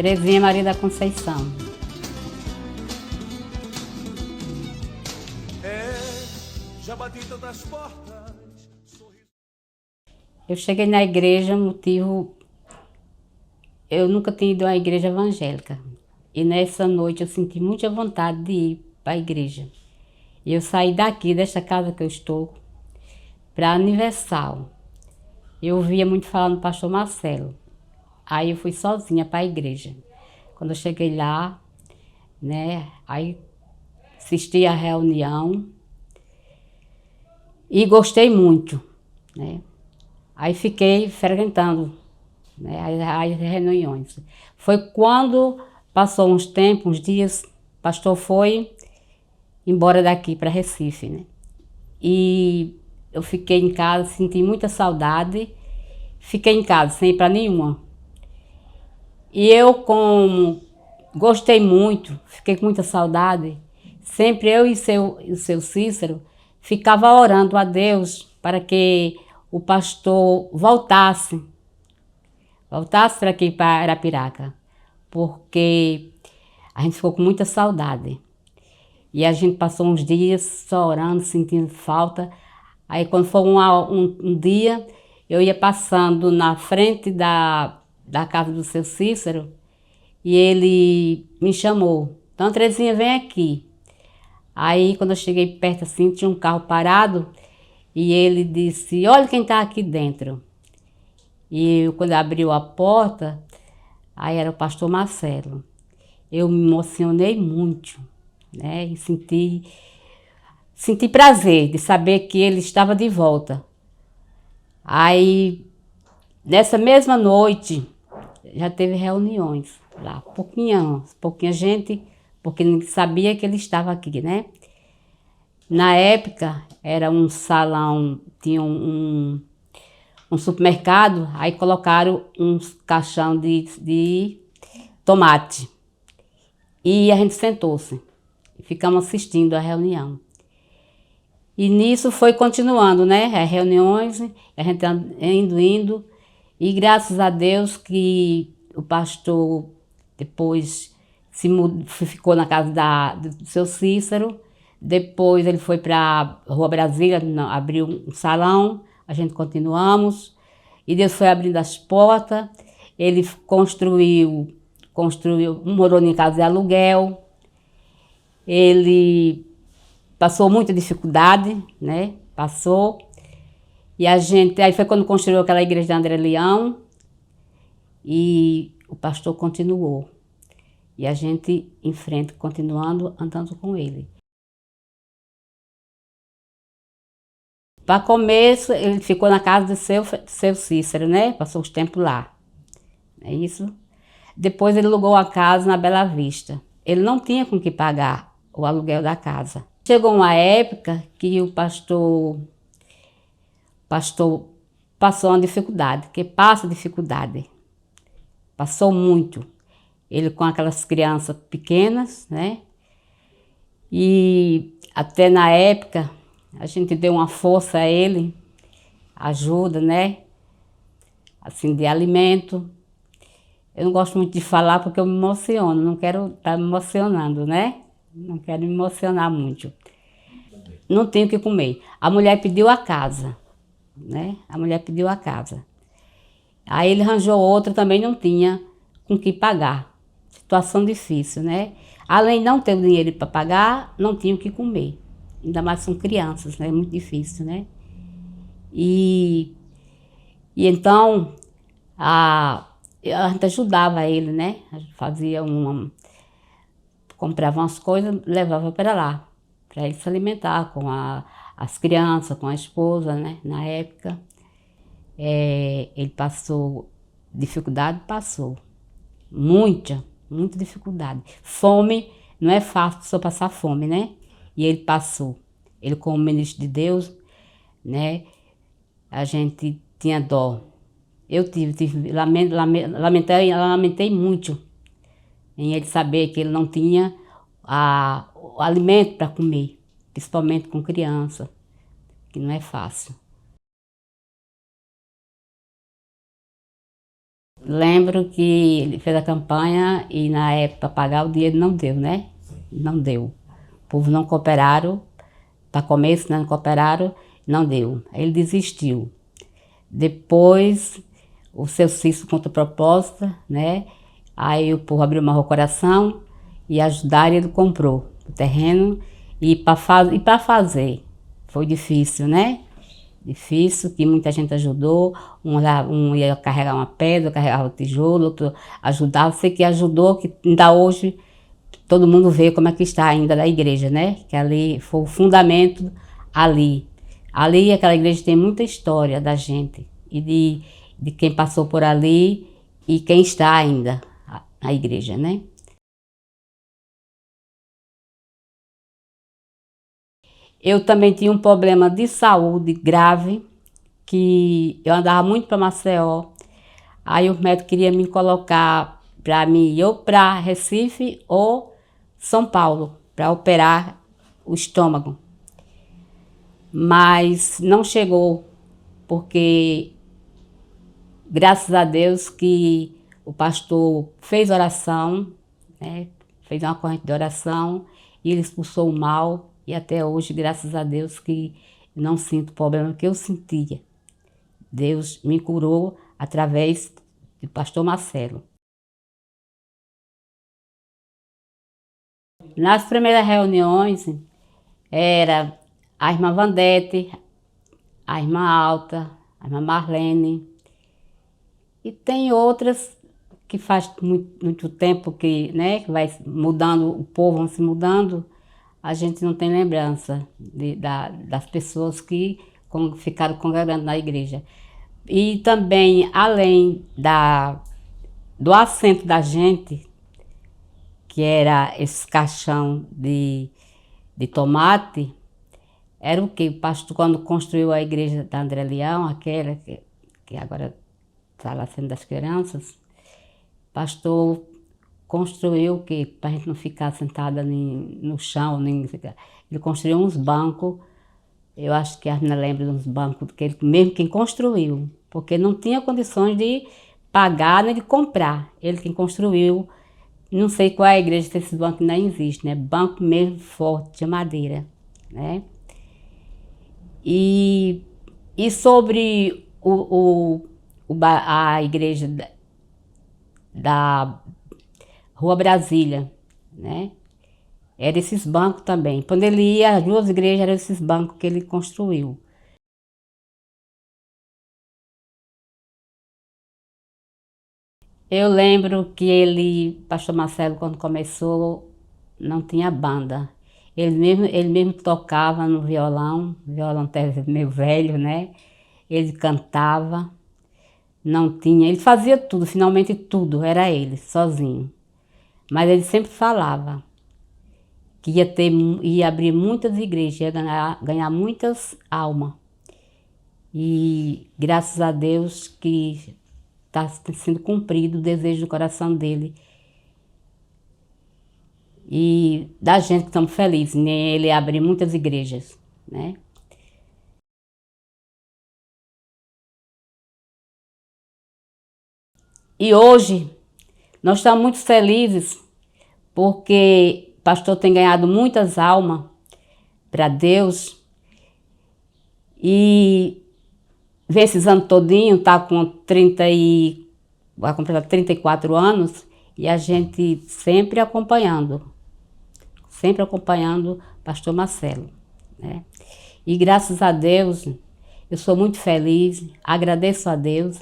Terezinha Maria da Conceição. Já bati tantas portas. Eu cheguei na igreja, motivo... Eu nunca tinha ido à igreja evangélica. E nessa noite eu senti muita vontade de ir para a igreja. E eu saí daqui, desta casa que eu estou, para Universal. Eu ouvia muito falar no pastor Marcelo. Aí eu fui sozinha para a igreja. Quando eu cheguei lá, né, aí assisti a reunião e gostei muito, né. Aí fiquei frequentando, né, as reuniões. Foi quando passou uns tempos, uns dias, o pastor foi embora daqui para Recife, né. E eu fiquei em casa, senti muita saudade, fiquei em casa sem ir para nenhuma. E eu, como gostei muito, fiquei com muita saudade, sempre eu e o seu Cícero ficava orando a Deus para que o pastor voltasse para aqui, para Arapiraca, porque a gente ficou com muita saudade. E a gente passou uns dias só orando, sentindo falta. Aí quando foi um dia, eu ia passando na frente da casa do seu Cícero e ele me chamou. Então, Terezinha, vem aqui. Aí quando eu cheguei perto assim, tinha um carro parado e ele disse, olha quem está aqui dentro. E eu, quando abriu a porta, aí era o pastor Marcelo. Eu me emocionei muito, né? E senti prazer de saber que ele estava de volta. Aí, nessa mesma noite, já teve reuniões lá, pouquinha gente, porque ninguém sabia que ele estava aqui, né? Na época, era um salão, tinha um supermercado, aí colocaram uns caixão de tomate. E a gente sentou-se, ficamos assistindo a reunião. E nisso foi continuando, né? As reuniões, a gente indo. E graças a Deus que o pastor depois ficou na casa do seu Cícero. Depois ele foi para a Rua Brasília, abriu um salão, a gente continuamos. E Deus foi abrindo as portas. Ele construiu, morou em casa de aluguel. Ele passou muita dificuldade, né? Passou. E aí foi quando construiu aquela igreja de André Leão. E o pastor continuou. E a gente em frente, continuando, andando com ele. Para começo, ele ficou na casa do seu Cícero, né? Passou os tempos lá. É isso. Depois ele alugou a casa na Bela Vista. Ele não tinha com que pagar o aluguel da casa. Chegou uma época que o pastor passou uma dificuldade, que passa dificuldade. Passou muito. Ele com aquelas crianças pequenas, né? E até na época a gente deu uma força a ele, ajuda, né? Assim, de alimento. Eu não gosto muito de falar porque eu me emociono, não quero estar me emocionando, né? Não quero me emocionar muito. Não tenho o que comer. A mulher pediu a casa, né? A mulher pediu a casa. Aí ele arranjou outra, também não tinha com que pagar. Situação difícil, né? Além de não ter o dinheiro para pagar, não tinha o que comer. Ainda mais são crianças, né? É muito difícil, né? E então a gente ajudava ele, né? A gente comprava umas coisas, levava para lá, para ele se alimentar com as crianças, com a esposa, né? Na época. Ele passou dificuldade, passou. Muita dificuldade. Fome, não é fácil só passar fome, né? E ele passou. Ele, como ministro de Deus, né? A gente tinha dó. Eu lamentei muito em ele saber que ele não tinha o alimento para comer, principalmente com criança, que não é fácil. Lembro que ele fez a campanha e na época pagar o dinheiro não deu, né? Não deu. O povo não cooperaram, para começo, né? Não cooperaram, não deu. Aí ele desistiu. Depois, o seu Cício contra proposta, né? Aí o povo abriu mais o coração e ajudaram e ele comprou o terreno e para fazer. Foi difícil, né? Difícil, que muita gente ajudou. Um ia carregar uma pedra, carregava o tijolo, outro ajudava. Sei que ajudou, que ainda hoje todo mundo vê como é que está ainda da igreja, né? Que ali foi o fundamento ali. Ali, aquela igreja tem muita história da gente e de quem passou por ali e quem está ainda na igreja, né? Eu também tinha um problema de saúde grave, que eu andava muito para Maceió. Aí o médico queria me colocar para mim ir ou para Recife ou São Paulo, para operar o estômago. Mas não chegou, porque graças a Deus que o pastor fez oração, né? Fez uma corrente de oração e ele expulsou o mal. E até hoje, graças a Deus, que não sinto o problema que eu sentia. Deus me curou através do pastor Marcelo. Nas primeiras reuniões, era a irmã Vandete, a irmã Alta, a irmã Marlene, e tem outras que faz muito tempo que, né, que vai mudando, o povo vai se mudando, a gente não tem lembrança das pessoas que ficaram congregando na igreja. E também, além do assento da gente, que era esse caixão de tomate, era o que? O pastor, quando construiu a igreja da André Leão, aquela que agora está lá sendo das crianças, o pastor construiu o quê? Para a gente não ficar sentada no chão, nem ele construiu uns bancos. Eu acho que a menina lembra de uns bancos que ele mesmo quem construiu, porque não tinha condições de pagar nem de comprar. Ele quem construiu, não sei qual é a igreja se esse banco ainda existe, né? Banco mesmo forte, de madeira, né? E sobre a igreja da Rua Brasília, né? Era esses bancos também. Quando ele ia, as duas igrejas eram esses bancos que ele construiu. Eu lembro que ele, pastor Marcelo, quando começou, não tinha banda. Ele mesmo tocava no violão, violão até meio velho, né? Ele cantava, não tinha, ele fazia tudo, finalmente tudo, era ele, sozinho. Mas ele sempre falava que ia abrir muitas igrejas, ia ganhar muitas almas. E graças a Deus que está sendo cumprido o desejo do coração dele. E da gente que estamos felizes, né? Ele abrir muitas igrejas, né? E hoje nós estamos muito felizes porque o pastor tem ganhado muitas almas para Deus e vê esses anos todinho, tá com vai completar 34 anos e a gente sempre acompanhando o pastor Marcelo, né? E graças a Deus, eu sou muito feliz, agradeço a Deus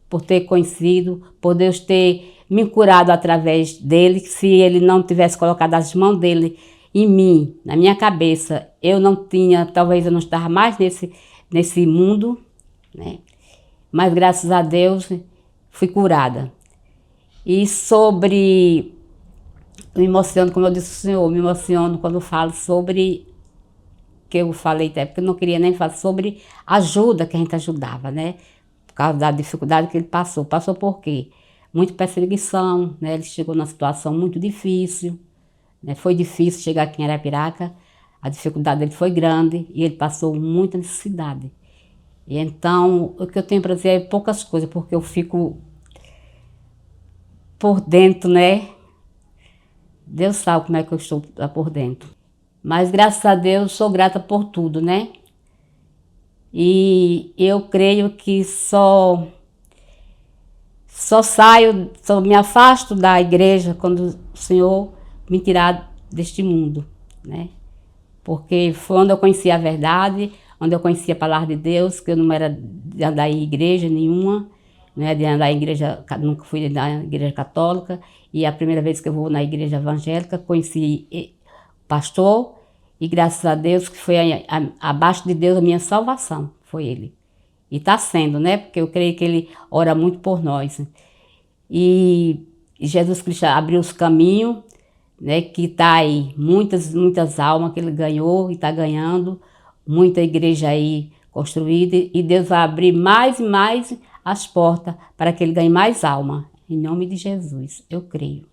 por ter conhecido, por Deus ter me curado através dele, que se ele não tivesse colocado as mãos dele em mim, na minha cabeça, eu não tinha, talvez eu não estava mais nesse mundo, né? Mas graças a Deus fui curada. E sobre, me emociono, como eu disse ao senhor, me emociono quando eu falo sobre, que eu falei até, porque eu não queria nem falar sobre ajuda que a gente ajudava, né? Por causa da dificuldade que ele passou. Passou por quê? Muita perseguição, né? Ele chegou numa situação muito difícil, né? Foi difícil chegar aqui em Arapiraca, a dificuldade dele foi grande e ele passou muita necessidade. E então, o que eu tenho para dizer é poucas coisas, porque eu fico por dentro, né? Deus sabe como é que eu estou por dentro. Mas graças a Deus sou grata por tudo, né? E eu creio que só me afasto da igreja quando o Senhor me tirar deste mundo, né? Porque foi onde eu conheci a verdade, onde eu conheci a palavra de Deus, que eu não era de andar em igreja nenhuma, né, de andar em igreja, nunca fui na igreja católica, e a primeira vez que eu vou na igreja evangélica, conheci o pastor, e graças a Deus que foi abaixo de Deus a minha salvação, foi ele. E está sendo, né, porque eu creio que ele ora muito por nós. E Jesus Cristo abriu os caminhos, né, que está aí, muitas almas que ele ganhou e está ganhando, muita igreja aí construída, e Deus vai abrir mais e mais as portas para que ele ganhe mais alma. Em nome de Jesus, eu creio.